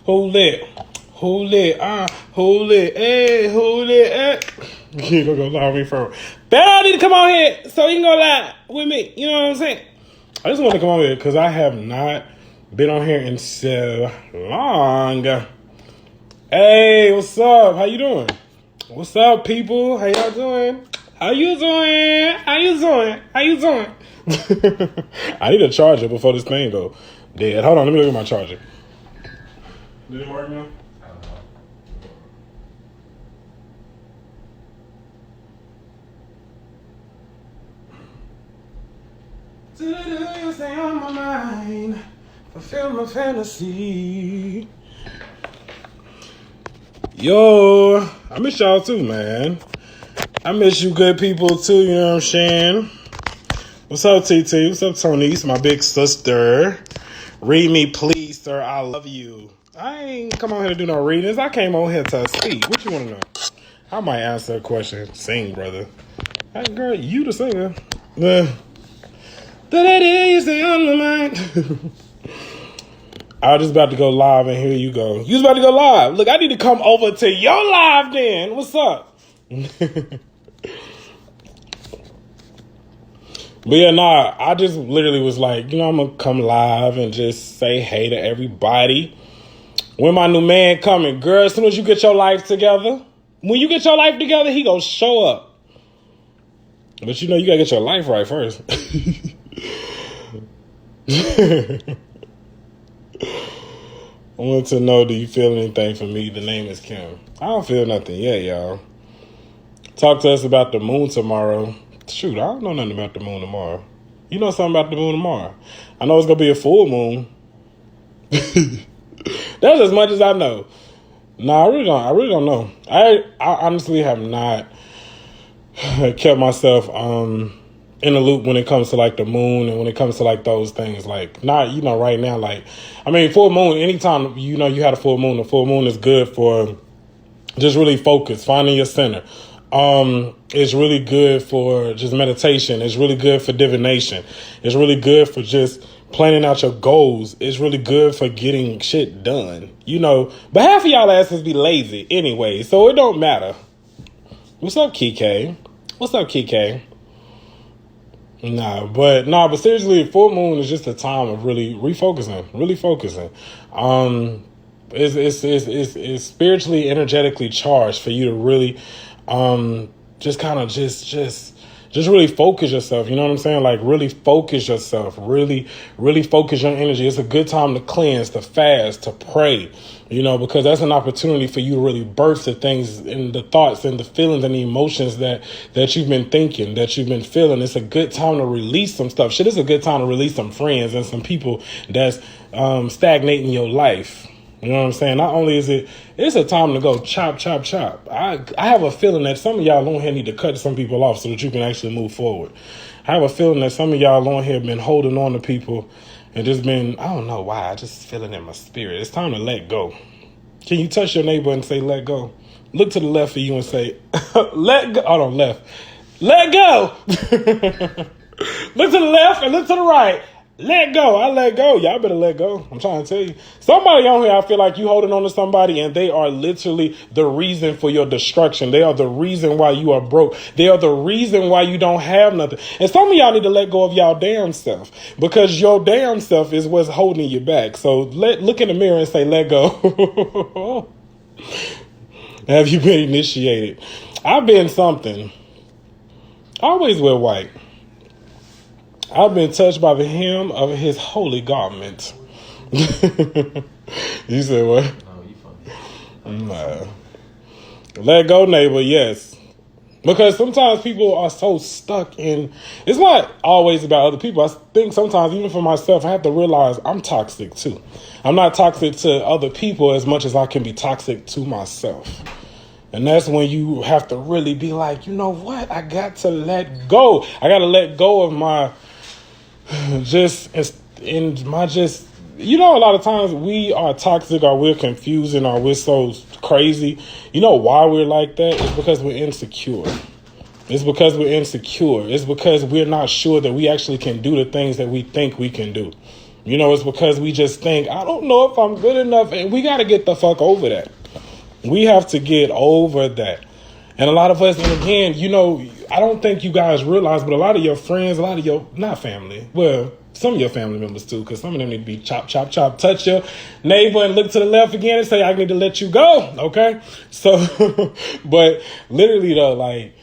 Hold it. Hold it. Hold it. Hey, hold it. Hey. You ain't gonna go live with me for But I need to come on here so you can go live with me. You know what I'm saying? I just want to come on here because I have not been on here in so long. Hey, what's up? How you doing? What's up, people? How y'all doing? How you doing? How you doing? How you doing? I need a charger before this thing go dead. Hold on, let me look at my charger. Did it work now? You stay on my mind, fulfill my fantasy. Yo, I miss y'all too, man. I miss you good people too, you know what I'm saying? What's up, TT? What's up, Tony's my big sister? Read me, please, sir. I love you. I ain't come on here to do no readings. I came on here to speak. What you want to know? I might answer a question. Sing, brother. Hey, girl, you the singer. That is on my mind. I was just about to go live, and here you go. You was about to go live. Look, I need to come over to your live then. What's up? But yeah, nah, I just literally was like, I'm going to come live and just say hey to everybody. When my new man coming, girl, as soon as you get your life together, when you get your life together, he going to show up. But you got to get your life right first. I want to know, do you feel anything from me? The name is Kim. I don't feel nothing yet, y'all. Talk to us about the moon tomorrow. Shoot, I don't know nothing about the moon tomorrow. You know something about the moon tomorrow? I know it's going to be a full moon. That's as much as I know. Nah, I really don't know. I honestly have not kept myself in the loop when it comes to like the moon and when it comes to like those things. Like not, right now, like, I mean, full moon, anytime, you had a full moon, the full moon is good for just really focus, finding your center. It's really good for just meditation. It's really good for divination. It's really good for just planning out your goals. It's really good for getting shit done, but half of y'all asses be lazy anyway, so it don't matter. What's up, Kike? What's up, Kike? But seriously, full moon is just a time of really refocusing, really focusing. It's spiritually, energetically charged for you to really, just kind of just really focus yourself. You know what I'm saying? Like really focus yourself, really, really focus your energy. It's a good time to cleanse, to fast, to pray, because that's an opportunity for you to really birth the things and the thoughts and the feelings and the emotions that you've been thinking, that you've been feeling. It's a good time to release some stuff. Shit, it's a good time to release some friends and some people that's stagnating your life. You know what I'm saying? Not only is it's a time to go chop, chop, chop. I have a feeling that some of y'all on here need to cut some people off so that you can actually move forward. I have a feeling that some of y'all on here have been holding on to people and just been, I don't know why, I just feel it in my spirit. It's time to let go. Can you touch your neighbor and say, let go? Look to the left of you and say, let go. Hold on, left. Let go. Look to the left and look to the right. Let go. I let go. Y'all better let go. I'm trying to tell you. Somebody on here, I feel like you holding on to somebody and they are literally the reason for your destruction. They are the reason why you are broke. They are the reason why you don't have nothing. And some of y'all need to let go of y'all damn self because your damn self is what's holding you back. So look in the mirror and say, let go. Have you been initiated? I've been something. I always wear white. I've been touched by the hem of his holy garment. You said what? Oh, you funny. Nah. Let go, neighbor, yes. Because sometimes people are so stuck in... It's not always about other people. I think sometimes, even for myself, I have to realize I'm toxic too. I'm not toxic to other people as much as I can be toxic to myself. And that's when you have to really be like, you know what? I got to let go. I got to let go of my... a lot of times we are toxic or we're confusing or we're so crazy. You know why we're like that? It's because we're insecure. It's because we're insecure. It's because we're not sure that we actually can do the things that we think we can do. You know, it's because we just think, I don't know if I'm good enough. And we got to get the fuck over that. We have to get over that. And a lot of us, and again, you know, I don't think you guys realize, but a lot of your friends, a lot of your, not family, well, some of your family members too, because some of them need to be chop, chop, chop, touch your neighbor and look to the left again and say, I need to let you go. Okay. So, but literally though, like,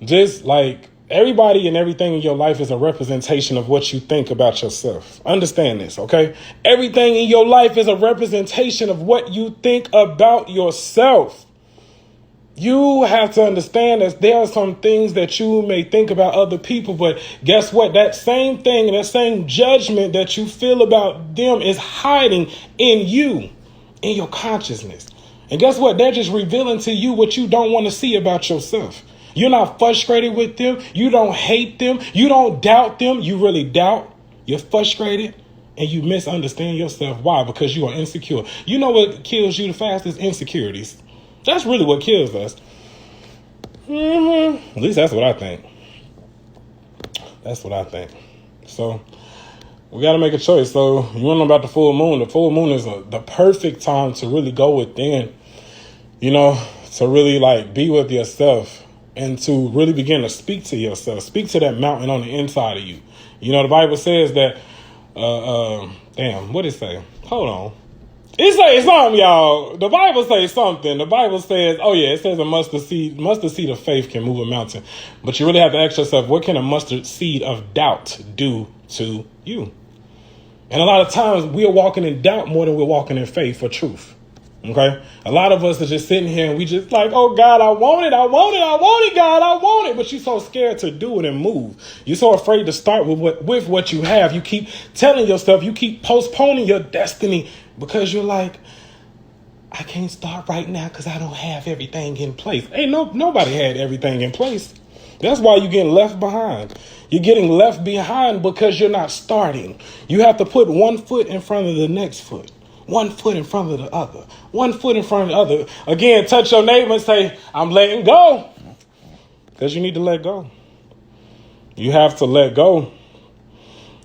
just like everybody and everything in your life is a representation of what you think about yourself. Understand this. Okay. Everything in your life is a representation of what you think about yourself. You have to understand that there are some things that you may think about other people, but guess what? That same thing and that same judgment that you feel about them is hiding in you, in your consciousness. And guess what? They're just revealing to you what you don't want to see about yourself. You're not frustrated with them. You don't hate them. You don't doubt them. You really doubt. You're frustrated and you misunderstand yourself. Why? Because you are insecure. You know what kills you the fastest? Insecurities. That's really what kills us. At least that's what I think. That's what I think. So we got to make a choice. So you want to know about the full moon? The full moon is the perfect time to really go within, you know, to really like be with yourself and to really begin to speak to yourself. Speak to that mountain on the inside of you. You know, the Bible says that, what did it say? Hold on. It says something, y'all. The Bible says something. The Bible says, it says a mustard seed of faith can move a mountain. But you really have to ask yourself, what can a mustard seed of doubt do to you? And a lot of times we are walking in doubt more than we're walking in faith for truth. Okay? A lot of us are just sitting here and we just like, oh God, I want it, God, I want it. But you're so scared to do it and move. You're so afraid to start with what you have. You keep telling yourself, you keep postponing your destiny because you're like, I can't start right now because I don't have everything in place. Nobody had everything in place. That's why you're getting left behind. You're getting left behind because you're not starting. You have to put one foot in front of the next foot. One foot in front of the other. One foot in front of the other. Again, touch your neighbor and say, I'm letting go. Because you need to let go. You have to let go.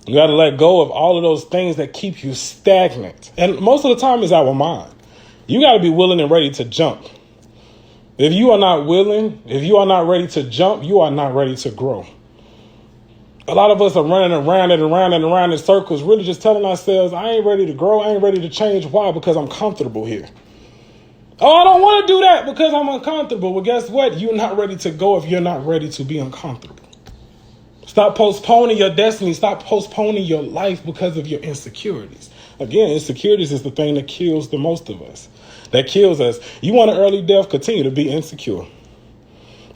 You got to let go of all of those things that keep you stagnant. And most of the time it's our mind. You got to be willing and ready to jump. If you are not willing, if you are not ready to jump, you are not ready to grow. A lot of us are running around and around and around in circles, really just telling ourselves, I ain't ready to grow. I ain't ready to change. Why? Because I'm comfortable here. Oh, I don't want to do that because I'm uncomfortable. Well, guess what? You're not ready to go if you're not ready to be uncomfortable. Stop postponing your destiny. Stop postponing your life because of your insecurities. Again, insecurities is the thing that kills the most of us. That kills us. You want an early death? Continue to be insecure.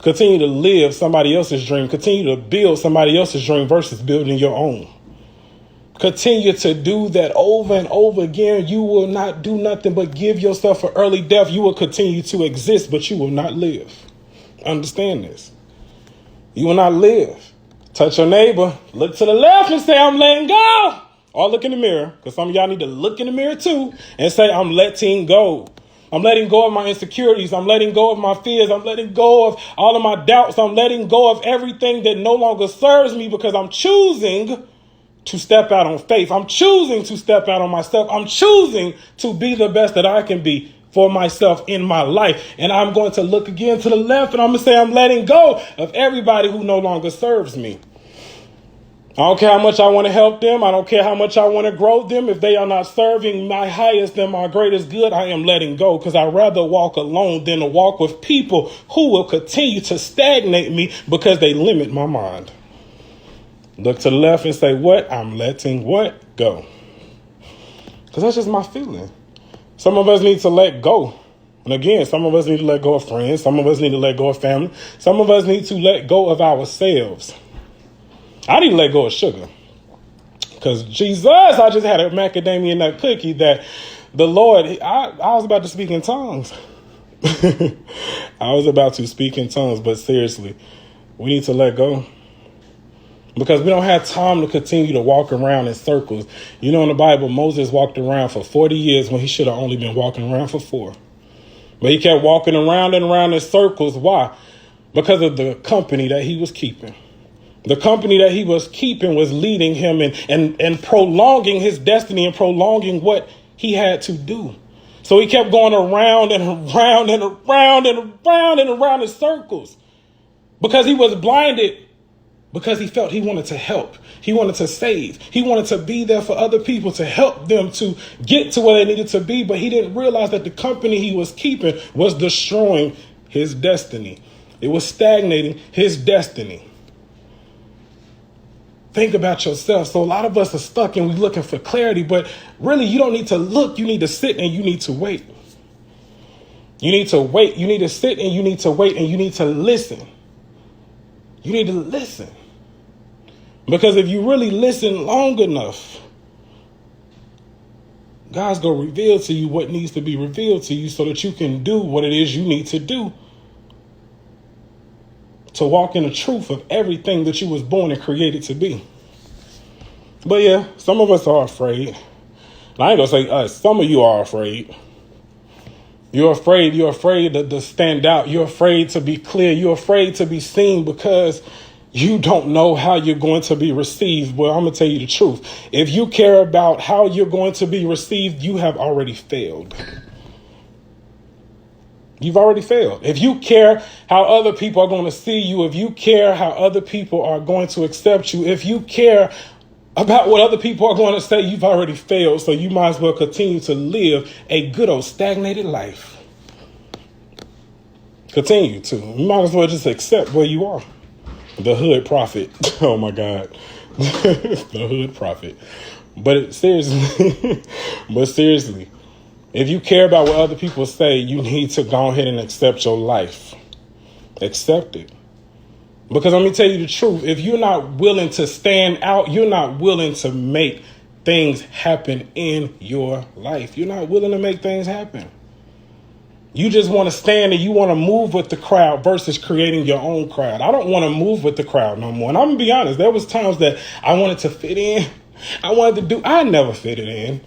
Continue to live somebody else's dream. Continue to build somebody else's dream versus building your own. Continue to do that over and over again. You will not do nothing but give yourself an early death. You will continue to exist, but you will not live. Understand this. You will not live. Touch your neighbor. Look to the left and say, I'm letting go. Or look in the mirror, because some of y'all need to look in the mirror too and say, I'm letting go. I'm letting go of my insecurities. I'm letting go of my fears. I'm letting go of all of my doubts. I'm letting go of everything that no longer serves me because I'm choosing to step out on faith. I'm choosing to step out on myself. I'm choosing to be the best that I can be for myself in my life. And I'm going to look again to the left and I'm going to say I'm letting go of everybody who no longer serves me. I don't care how much I want to help them. I don't care how much I want to grow them. If they are not serving my highest and my greatest good, I am letting go because I'd rather walk alone than to walk with people who will continue to stagnate me because they limit my mind. Look to the left and say, what? I'm letting what go? Because that's just my feeling. Some of us need to let go. And again, some of us need to let go of friends. Some of us need to let go of family. Some of us need to let go of ourselves. I need to let go of sugar. Because Jesus, I just had a macadamia nut cookie that the Lord, I was about to speak in tongues. I was about to speak in tongues, but seriously, we need to let go. Because we don't have time to continue to walk around in circles. You know, in the Bible, Moses walked around for 40 years when he should have only been walking around for 4. But he kept walking around and around in circles. Why? Because of the company that he was keeping. The company that he was keeping was leading him and prolonging his destiny and prolonging what he had to do. So he kept going around and around and around and around and around in circles because he was blinded, because he felt he wanted to help. He wanted to save. He wanted to be there for other people, to help them to get to where they needed to be. But he didn't realize that the company he was keeping was destroying his destiny. It was stagnating his destiny. Think about yourself. So a lot of us are stuck and we're looking for clarity, but really you don't need to look. You need to sit and you need to wait. You need to wait. You need to sit and you need to wait and you need to listen. You need to listen. Because if you really listen long enough, God's going to reveal to you what needs to be revealed to you so that you can do what it is you need to do to walk in the truth of everything that you was born and created to be. But yeah, some of us are afraid. And I ain't gonna say us. Some of you are afraid. You're afraid. You're afraid to stand out. You're afraid to be clear. You're afraid to be seen because you don't know how you're going to be received. Well, I'm gonna tell you the truth. If you care about how you're going to be received, you have already failed. You've already failed. If you care how other people are going to see you, if you care how other people are going to accept you, if you care about what other people are going to say, you've already failed. So you might as well continue to live a good old stagnated life. Continue to. You might as well just accept where you are. The hood prophet. Oh my God. The hood prophet. But seriously, if you care about what other people say, you need to go ahead and accept your life. Accept it. Because let me tell you the truth. If you're not willing to stand out, you're not willing to make things happen in your life. You're not willing to make things happen. You just want to stand and you want to move with the crowd versus creating your own crowd. I don't want to move with the crowd no more. And I'm going to be honest. There was times that I wanted to fit in. I never fitted in.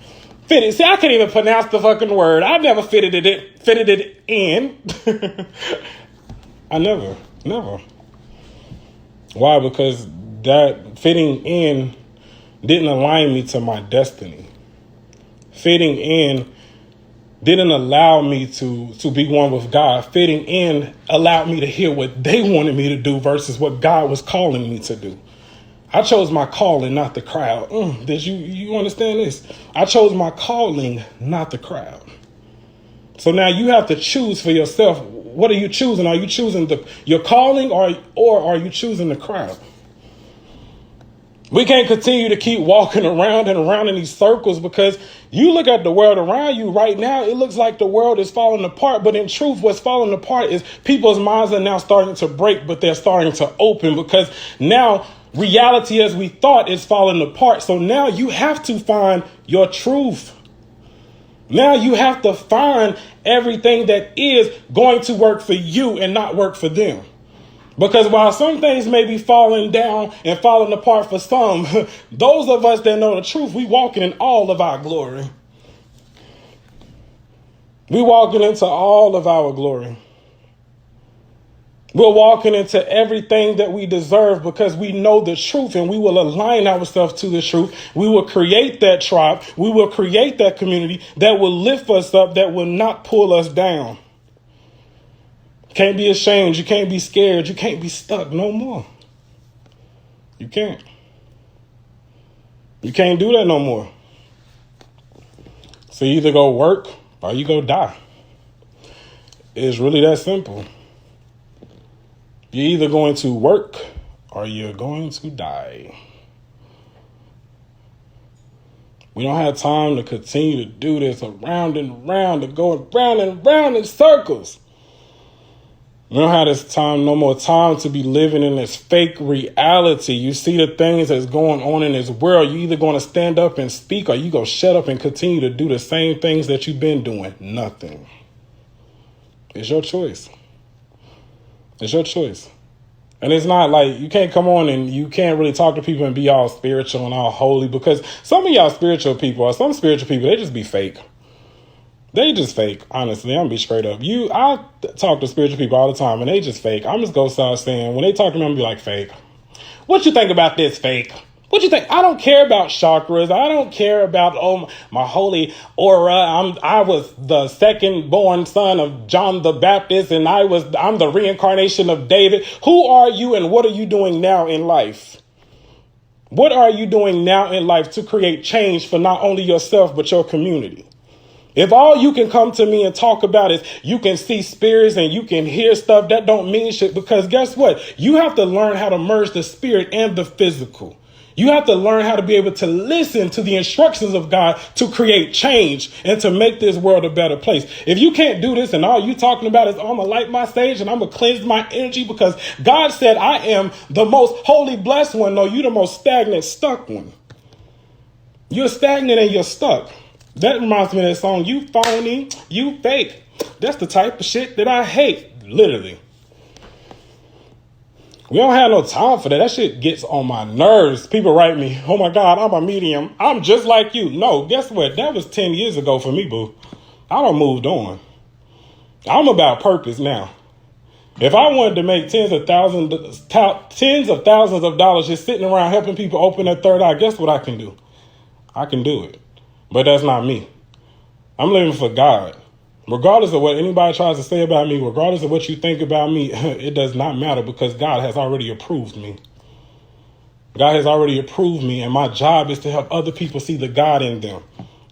See, I can't even pronounce the fucking word. I never fitted it in. I never. Why? Because that fitting in didn't align me to my destiny. Fitting in didn't allow me to be one with God. Fitting in allowed me to hear what they wanted me to do versus what God was calling me to do. I chose my calling, not the crowd. Did you understand this? I chose my calling, not the crowd. So now you have to choose for yourself. What are you choosing? Are you choosing your calling or are you choosing the crowd? We can't continue to keep walking around and around in these circles because you look at the world around you right now, it looks like the world is falling apart. But in truth, what's falling apart is people's minds are now starting to break, but they're starting to open because now reality as we thought is falling apart. So now you have to find your truth. Now you have to find everything that is going to work for you and not work for them. Because while some things may be falling down and falling apart for some, those of us that know the truth, we walking in all of our glory. We walking into all of our glory. We're walking into everything that we deserve because we know the truth and we will align ourselves to the truth. We will create that tribe. We will create that community that will lift us up, that will not pull us down. Can't be ashamed. You can't be scared. You can't be stuck no more. You can't. You can't do that no more. So you either go work or you go die. It's really that simple. You're either going to work or you're going to die. We don't have time to continue to do this around and around, to go around and around in circles. We don't have this time, no more time to be living in this fake reality. You see the things that's going on in this world. You're either going to stand up and speak or you go shut up and continue to do the same things that you've been doing. Nothing. It's your choice. It's your choice. And it's not like you can't come on and you can't really talk to people and be all spiritual and all holy because some of y'all spiritual people or some spiritual people, they just be fake. They just fake, honestly. I'm gonna be straight up. I talk to spiritual people all the time and they just fake. I'm just gonna start saying, when they talk to me, I'm gonna be like, fake. What you think about this, fake? What you think? I don't care about chakras. I don't care about my holy aura. I was the second born son of John the Baptist, and I'm the reincarnation of David. Who are you, and what are you doing now in life? What are you doing now in life to create change for not only yourself but your community? If all you can come to me and talk about is you can see spirits and you can hear stuff, that don't mean shit, because guess what? You have to learn how to merge the spirit and the physical. You have to learn how to be able to listen to the instructions of God to create change and to make this world a better place. If you can't do this and all you talking about is, oh, I'm going to light my stage and I'm going to cleanse my energy because God said I am the most holy blessed one. No, you're the most stagnant, stuck one. You're stagnant and you're stuck. That reminds me of that song, You Phony, You Fake. That's the type of shit that I hate, literally. We don't have no time for that. That shit gets on my nerves. People write me, oh my God, I'm a medium. I'm just like you. No, guess what? That was 10 years ago for me, boo. I done moved on. I'm about purpose now. If I wanted to make tens of thousands of dollars just sitting around helping people open their third eye, guess what I can do? I can do it. But that's not me. I'm living for God. Regardless of what anybody tries to say about me, regardless of what you think about me, it does not matter because God has already approved me. God has already approved me, and my job is to help other people see the God in them,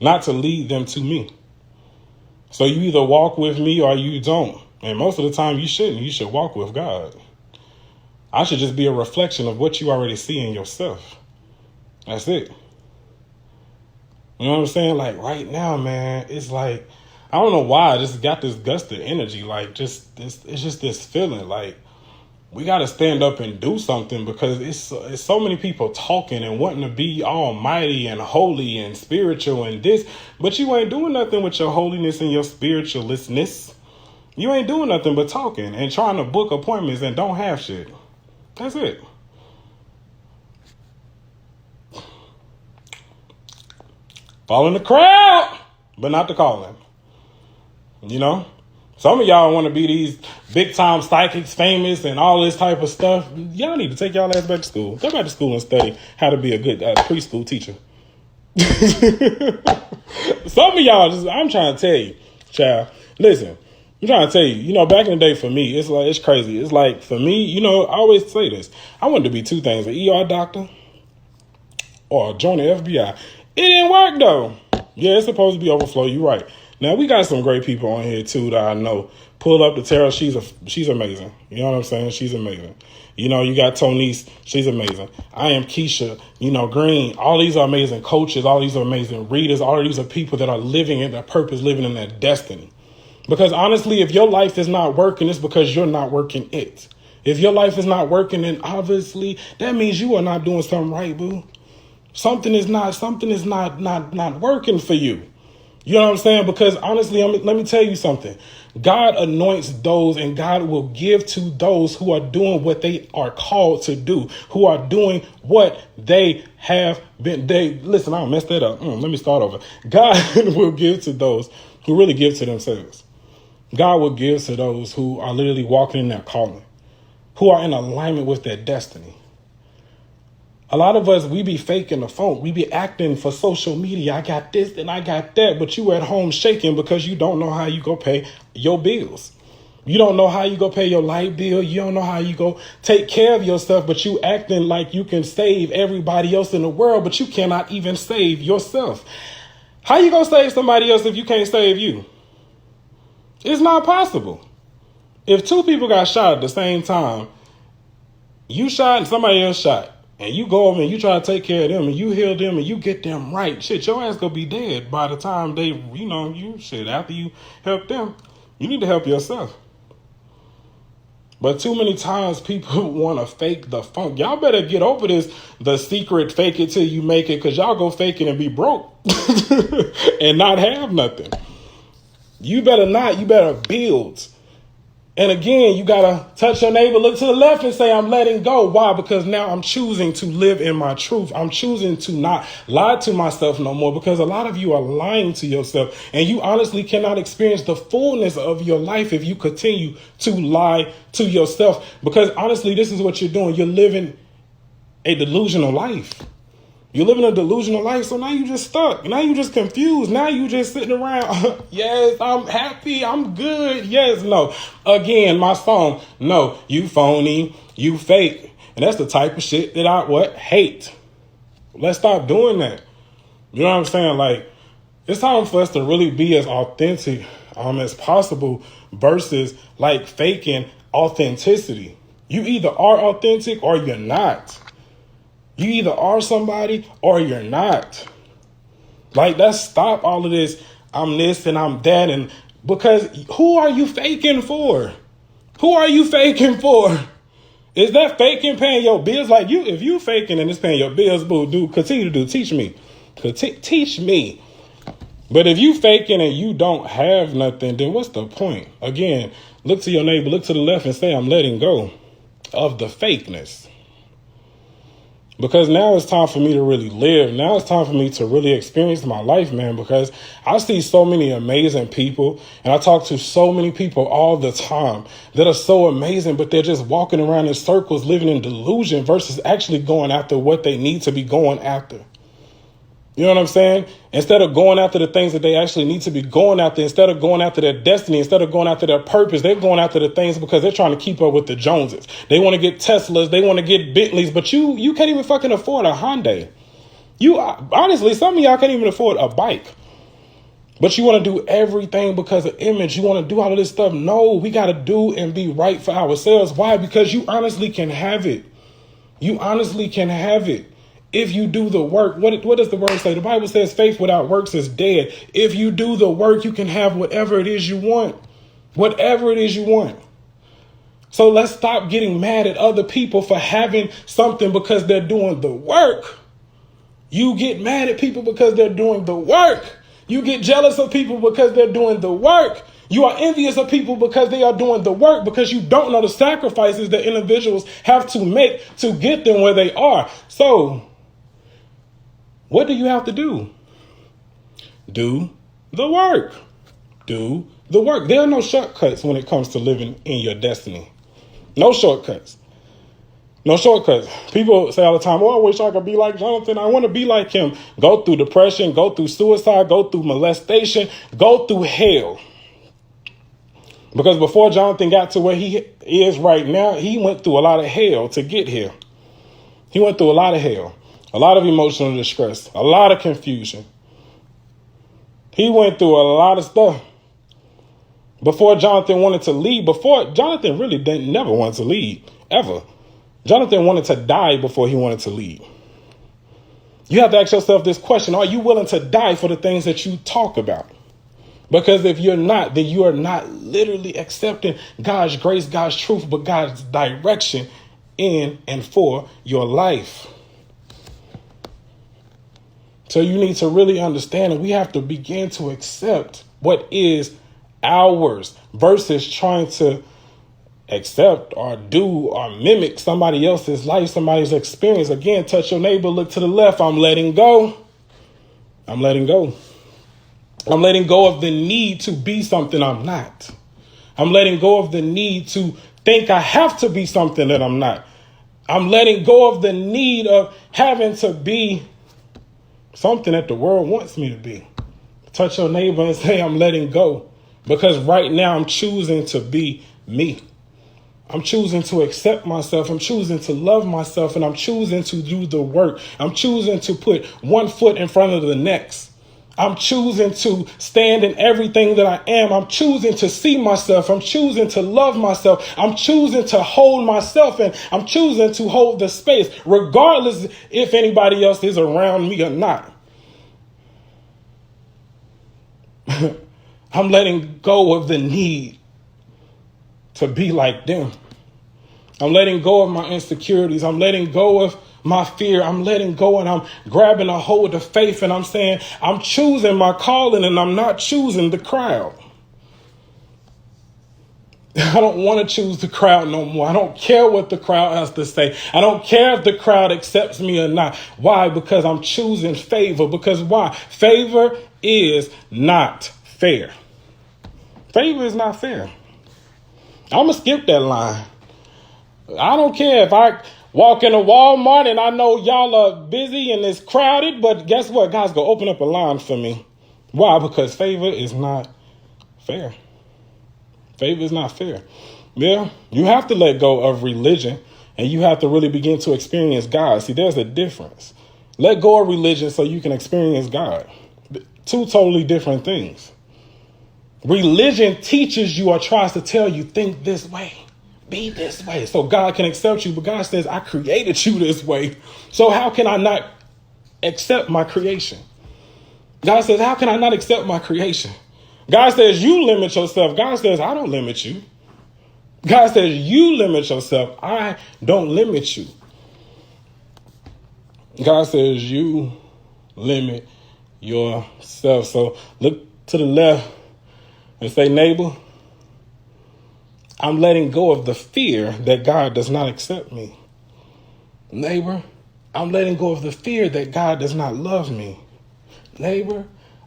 not to lead them to me. So you either walk with me or you don't. And most of the time you shouldn't. You should walk with God. I should just be a reflection of what you already see in yourself. That's it. You know what I'm saying? Like right now, man, it's like, I don't know why I just got this gust of energy. Like it's just this feeling like we got to stand up and do something because it's so many people talking and wanting to be almighty and holy and spiritual and this, but you ain't doing nothing with your holiness and your spiritualistness. You ain't doing nothing but talking and trying to book appointments and don't have shit. That's it. Following the crowd, but not the calling. You know, some of y'all want to be these big time psychics, famous and all this type of stuff. Y'all need to take y'all ass back to school. Go back to school and study how to be a good preschool teacher. Some of y'all, I'm trying to tell you, child, listen, I'm trying to tell you, back in the day for me, it's crazy. It's like for me, I always say this. I wanted to be two things, an ER doctor or join the FBI. It didn't work though. Yeah, it's supposed to be overflow. You're right. Now we got some great people on here too that I know. Pull up to Tara. She's amazing. You know what I'm saying? She's amazing. You got Tonice. She's amazing. I am Keisha. Green. All these are amazing coaches. All these are amazing readers. All of these are people that are living in their purpose, living in their destiny. Because honestly, if your life is not working, it's because you're not working it. If your life is not working, then obviously that means you are not doing something right, boo. Something is not working for you. You know what I'm saying? Because honestly, let me tell you something. God anoints those and God will give to those who are doing what they are called to do, who are doing what they have been. Listen, I messed that up. Let me start over. God will give to those who really give to themselves. God will give to those who are literally walking in their calling, who are in alignment with their destiny. A lot of us, we be faking the phone. We be acting for social media. I got this and I got that, but you at home shaking because you don't know how you go pay your bills. You don't know how you go pay your light bill. You don't know how you go take care of yourself, but you acting like you can save everybody else in the world, but you cannot even save yourself. How you gonna save somebody else if you can't save you? It's not possible. If two people got shot at the same time, you shot and somebody else shot, and you go over and you try to take care of them and you heal them and you get them right, shit, your ass gonna be dead by the time they, after you help them. You need to help yourself. But too many times people want to fake the funk. Y'all better get over this, the secret fake it till you make it, because y'all go fake it and be broke and not have nothing. You better not. You better build. And again, you got to touch your neighbor, look to the left and say, I'm letting go. Why? Because now I'm choosing to live in my truth. I'm choosing to not lie to myself no more, because a lot of you are lying to yourself and you honestly cannot experience the fullness of your life if you continue to lie to yourself. Because honestly, this is what you're doing. You're living a delusional life. You're living a delusional life, so now you just stuck. Now you just confused. Now you just sitting around. Yes, I'm happy. I'm good. Yes, no. Again, my song. No, you phony. You fake. And that's the type of shit that I hate. Let's stop doing that. You know what I'm saying? Like, it's time for us to really be as authentic as possible versus like faking authenticity. You either are authentic or you're not. You either are somebody or you're not. Like, let's stop all of this. I'm this and I'm that. And because who are you faking for? Who are you faking for? Is that faking paying your bills? Like, you, if you faking and it's paying your bills, boo, continue to do. Teach me. Teach me. But if you faking and you don't have nothing, then what's the point? Again, look to your neighbor, look to the left and say, I'm letting go of the fakeness. Because now it's time for me to really live. Now it's time for me to really experience my life, man, because I see so many amazing people and I talk to so many people all the time that are so amazing, but they're just walking around in circles, living in delusion versus actually going after what they need to be going after. You know what I'm saying? Instead of going after the things that they actually need to be going after, instead of going after their destiny, instead of going after their purpose, they're going after the things because they're trying to keep up with the Joneses. They want to get Teslas. They want to get Bentleys, but you can't even fucking afford a Hyundai. You honestly, some of y'all can't even afford a bike, but you want to do everything because of image. You want to do all of this stuff. No, we got to do and be right for ourselves. Why? Because you honestly can have it. You honestly can have it. If you do the work, what does the word say? The Bible says faith without works is dead. If you do the work, you can have whatever it is you want. Whatever it is you want. So let's stop getting mad at other people for having something because they're doing the work. You get mad at people because they're doing the work. You get jealous of people because they're doing the work. You are envious of people because they are doing the work, because you don't know the sacrifices that individuals have to make to get them where they are. So what do you have to do? Do the work. Do the work. There are no shortcuts when it comes to living in your destiny. No shortcuts. No shortcuts. People say all the time, oh, I wish I could be like Jonathan. I want to be like him. Go through depression, go through suicide, go through molestation, go through hell. Because before Jonathan got to where he is right now, he went through a lot of hell to get here. He went through a lot of hell. A lot of emotional distress, a lot of confusion. He went through a lot of stuff before Jonathan wanted to lead. Before Jonathan really never wanted to lead, ever. Jonathan wanted to die before he wanted to lead. You have to ask yourself this question. Are you willing to die for the things that you talk about? Because if you're not, then you are not literally accepting God's grace, God's truth, but God's direction in and for your life. So you need to really understand that we have to begin to accept what is ours versus trying to accept or do or mimic somebody else's life, somebody's experience. Again, touch your neighbor, look to the left. I'm letting go. I'm letting go. I'm letting go of the need to be something I'm not. I'm letting go of the need to think I have to be something that I'm not. I'm letting go of the need of having to be something that the world wants me to be. Touch your neighbor and say, I'm letting go. Because right now I'm choosing to be me. I'm choosing to accept myself. I'm choosing to love myself. And I'm choosing to do the work. I'm choosing to put one foot in front of the next. I'm choosing to stand in everything that I am. I'm choosing to see myself. I'm choosing to love myself. I'm choosing to hold myself, and I'm choosing to hold the space, regardless if anybody else is around me or not. I'm letting go of the need to be like them. I'm letting go of my insecurities. I'm letting go of my fear. I'm letting go, and I'm grabbing a hold of faith, and I'm saying I'm choosing my calling, and I'm not choosing the crowd. I don't want to choose the crowd no more. I don't care what the crowd has to say. I don't care if the crowd accepts me or not. Why? Because I'm choosing favor. Because why? Favor is not fair. Favor is not fair. I'm going to skip that line. I don't care if walk into Walmart and I know y'all are busy and it's crowded, but guess what? God's going to open up a line for me. Why? Because favor is not fair. Favor is not fair. Yeah, you have to let go of religion and you have to really begin to experience God. See, there's a difference. Let go of religion so you can experience God. Two totally different things. Religion teaches you or tries to tell you, think this way, be this way, so God can accept you. But God says, I created you this way. So how can I not accept my creation? God says, how can I not accept my creation? God says, you limit yourself. God says, I don't limit you. God says, you limit yourself. I don't limit you. God says, you limit yourself. So look to the left and say, neighbor, I'm letting go of the fear that God does not accept me. Neighbor, I'm letting go of the fear that God does not love me. Neighbor,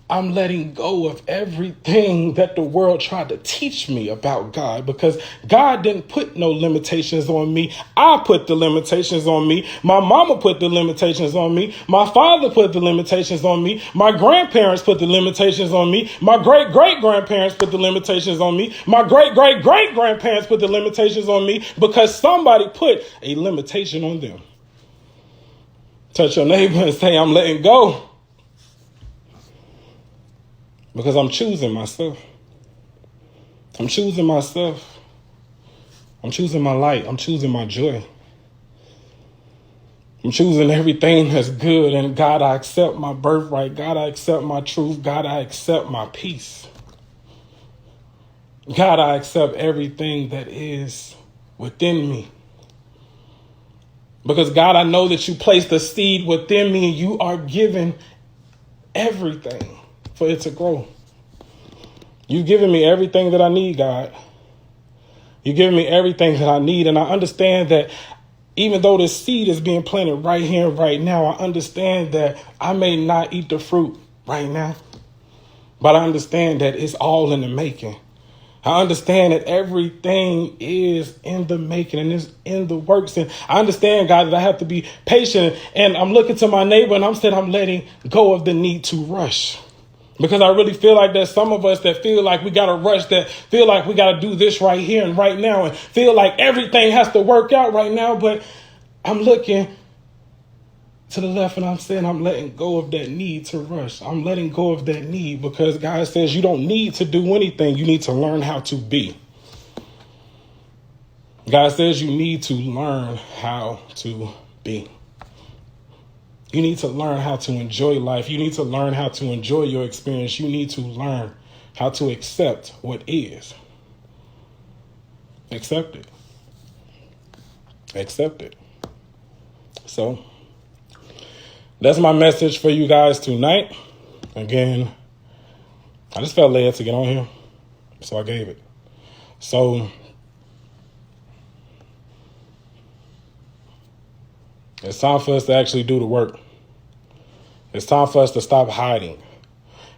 I'm letting go of everything that the world tried to teach me about God, because God didn't put no limitations on me. I put the limitations on me. My mama put the limitations on me. My father put the limitations on me. My grandparents put the limitations on me. My great-great-grandparents put the limitations on me. My great-great-great-grandparents put the limitations on me because somebody put a limitation on them. Touch your neighbor and say, I'm letting go. Because I'm choosing myself. I'm choosing myself. I'm choosing my light. I'm choosing my joy. I'm choosing everything that's good. And God, I accept my birthright. God, I accept my truth. God, I accept my peace. God, I accept everything that is within me. Because God, I know that you placed a seed within me and you are giving everything for it to grow. You've given me everything that I need, God. You've given me everything that I need. And I understand that even though this seed is being planted right here, right now, I understand that I may not eat the fruit right now, but I understand that it's all in the making. I understand that everything is in the making and is in the works. And I understand, God, that I have to be patient. And I'm looking to my neighbor and I'm saying I'm letting go of the need to rush. Because I really feel like there's some of us that feel like we got to rush, that feel like we got to do this right here and right now and feel like everything has to work out right now. But I'm looking to the left and I'm saying I'm letting go of that need to rush. I'm letting go of that need because God says you don't need to do anything. You need to learn how to be. God says you need to learn how to be. You need to learn how to enjoy life. You need to learn how to enjoy your experience. You need to learn how to accept what is. Accept it. Accept it. So that's my message for you guys tonight. Again, I just felt led to get on here, so I gave it. So it's time for us to actually do the work. It's time for us to stop hiding.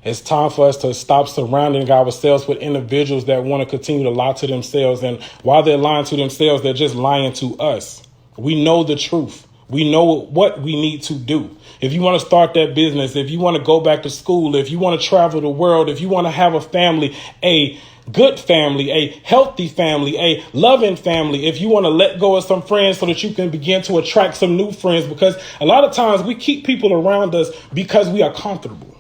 It's time for us to stop surrounding ourselves with individuals that want to continue to lie to themselves. And while they're lying to themselves, they're just lying to us. We know the truth. We know what we need to do. If you want to start that business, if you want to go back to school, if you want to travel the world, if you want to have a family, a good family, a healthy family, a loving family, if you want to let go of some friends so that you can begin to attract some new friends, because a lot of times we keep people around us because we are comfortable.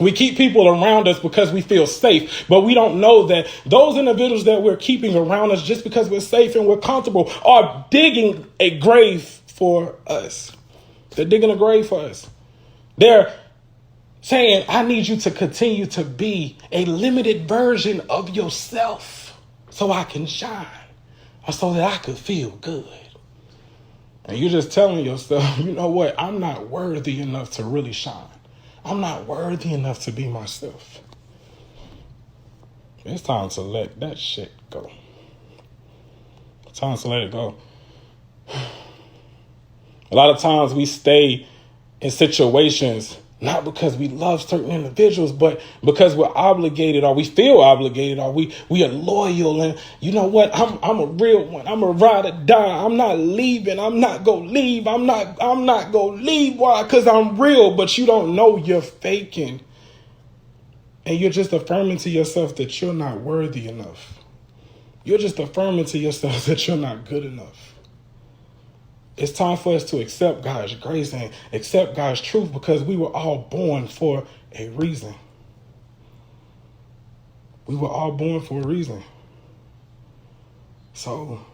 We keep people around us because we feel safe, but we don't know that those individuals that we're keeping around us just because we're safe and we're comfortable are digging a grave for us. They're digging a grave for us. They're saying, I need you to continue to be a limited version of yourself so I can shine or so that I could feel good. And you're just telling yourself, you know what? I'm not worthy enough to really shine. I'm not worthy enough to be myself. It's time to let that shit go. It's time to let it go. A lot of times we stay in situations Not because we love certain individuals, but because we're obligated, or we feel obligated, or we are loyal. And you know what? I'm a real one. I'm a ride or die. I'm not leaving. I'm not gonna leave. I'm not gonna leave. Why? Because I'm real. But you don't know you're faking. And you're just affirming to yourself that you're not worthy enough. You're just affirming to yourself that you're not good enough. It's time for us to accept God's grace and accept God's truth, because we were all born for a reason. We were all born for a reason. So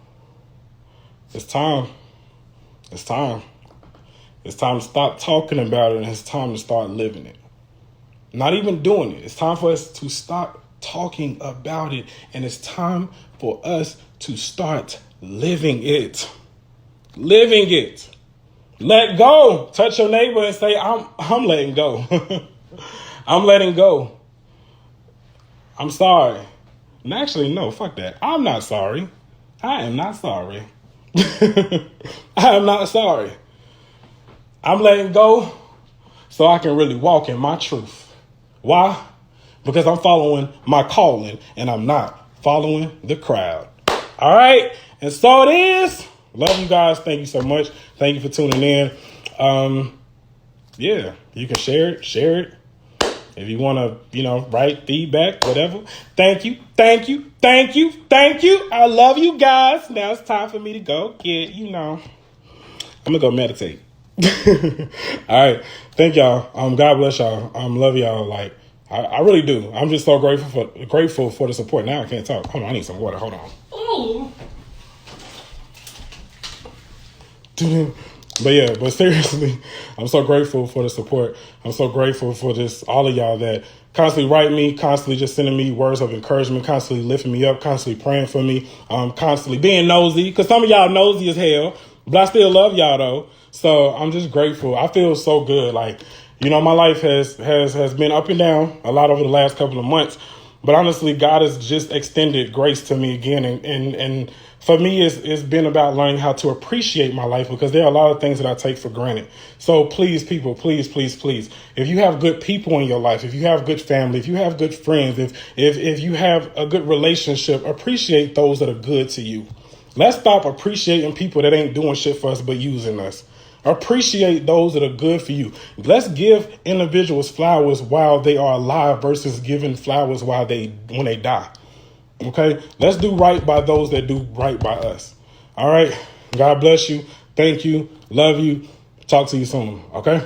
it's time. It's time. It's time to stop talking about it, and it's time to start living it. Not even doing it. It's time for us to stop talking about it, and it's time for us to start living it. Living it. Let go. Touch your neighbor and say, I'm letting go. I'm letting go. I'm sorry. And actually, no, fuck that. I'm not sorry. I am not sorry. I am not sorry. I'm letting go so I can really walk in my truth. Why? Because I'm following my calling and I'm not following the crowd. All right. And so it is. Love you guys. Thank you so much. Thank you for tuning in. Yeah, you can share it. If you want to, write feedback, whatever. Thank you. I love you guys. Now it's time for me to go get, I'm going to go meditate. All right. Thank y'all. God bless y'all. Love y'all. Like, I really do. I'm just so grateful for the support. Now I can't talk. Hold on. I need some water. Hold on. Ooh. But seriously, I'm so grateful for the support. I'm so grateful for all of y'all that constantly write me, constantly just sending me words of encouragement, constantly lifting me up, constantly praying for me, constantly being nosy, because some of y'all nosy as hell, but I still love y'all though. So I'm just grateful. I feel so good. Like, my life has been up and down a lot over the last couple of months, but honestly, God has just extended grace to me again. And for me, it's been about learning how to appreciate my life, because there are a lot of things that I take for granted. So please, people, please, if you have good people in your life, if you have good family, if you have good friends, if you have a good relationship, appreciate those that are good to you. Let's stop appreciating people that ain't doing shit for us but using us. Appreciate those that are good for you. Let's give individuals flowers while they are alive versus giving flowers when they die. Okay, let's do right by those that do right by us. All right. God bless you. Thank you. Love you. Talk to you soon. Okay.